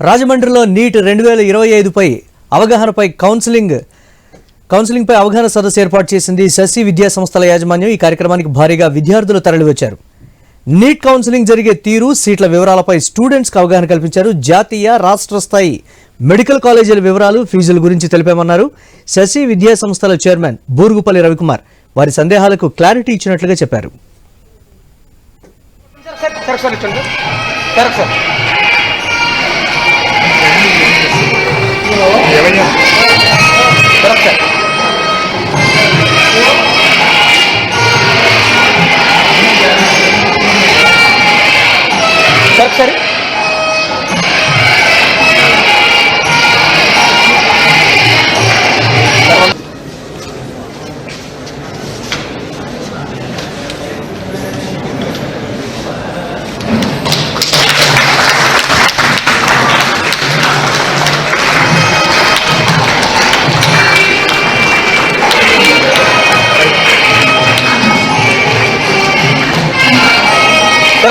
రాజమండ్రిలో నీట్ 2025 పై అవగాహనపై కౌన్సిలింగ్ పై అవగాహన సదస్సు ఏర్పాటు చేసింది శశి విద్యా సంస్థల యాజమాన్యం. ఈ కార్యక్రమానికి భారీగా విద్యార్థులు తరలివచ్చారు. నీట్ కౌన్సిలింగ్ జరిగే తీరు, సీట్ల వివరాలపై స్టూడెంట్స్కి అవగాహన కల్పించారు. జాతీయ, రాష్ట్ర స్థాయి మెడికల్ కాలేజీల వివరాలు, ఫీజుల గురించి తెలిపామన్నారు. శశి విద్యా సంస్థల చైర్మన్ బూరుగుపల్లి రవికుమార్ వారి సందేహాలకు క్లారిటీ ఇచ్చినట్లుగా చెప్పారు.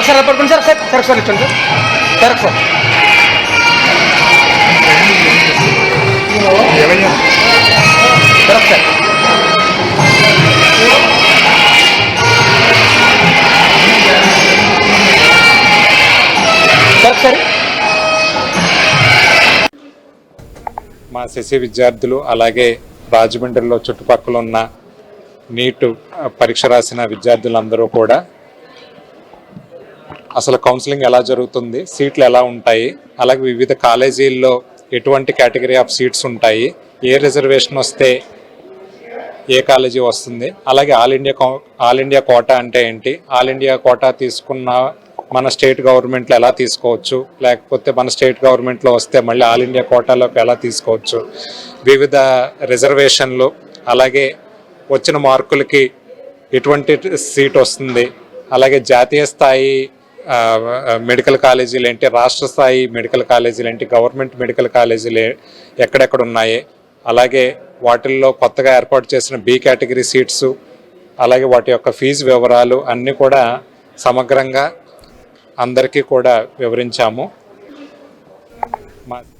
సరే పడుకోండి సార్. ఇచ్చండి సార్. సార్ మా శశి విద్యార్థులు అలాగే రాజమండ్రిలో చుట్టుపక్కల ఉన్న నీట్ పరీక్ష రాసిన విద్యార్థులందరూ కూడా అసలు కౌన్సిలింగ్ ఎలా జరుగుతుంది, సీట్లు ఎలా ఉంటాయి, అలాగే వివిధ కాలేజీల్లో ఎటువంటి కేటగిరీ ఆఫ్ సీట్స్ ఉంటాయి, ఏ రిజర్వేషన్ వస్తే ఏ కాలేజీ వస్తుంది, అలాగే ఆల్ ఇండియా కోటా అంటే ఏంటి, ఆల్ ఇండియా కోటా తీసుకున్న మన స్టేట్ గవర్నమెంట్లో ఎలా తీసుకోవచ్చు, లేకపోతే మన స్టేట్ గవర్నమెంట్లో వస్తే మళ్ళీ ఆల్ ఇండియా కోటాలోకి ఎలా తీసుకోవచ్చు, వివిధ రిజర్వేషన్లు, అలాగే వచ్చిన మార్కులకి ఎటువంటి సీట్ వస్తుంది, అలాగే జాతీయ స్థాయి మెడికల్ కాలేజీలు ఏంటి, రాష్ట్ర స్థాయి మెడికల్ కాలేజీలు ఏంటి, గవర్నమెంట్ మెడికల్ కాలేజీలు ఎక్కడెక్కడ ఉన్నాయి, అలాగే వాటిల్లో కొత్తగా ఏర్పాటు చేసిన బి కేటగిరీ సీట్స్, అలాగే వాటి యొక్క ఫీజు వివరాలు అన్నీ కూడా సమగ్రంగా అందరికీ కూడా వివరించాము.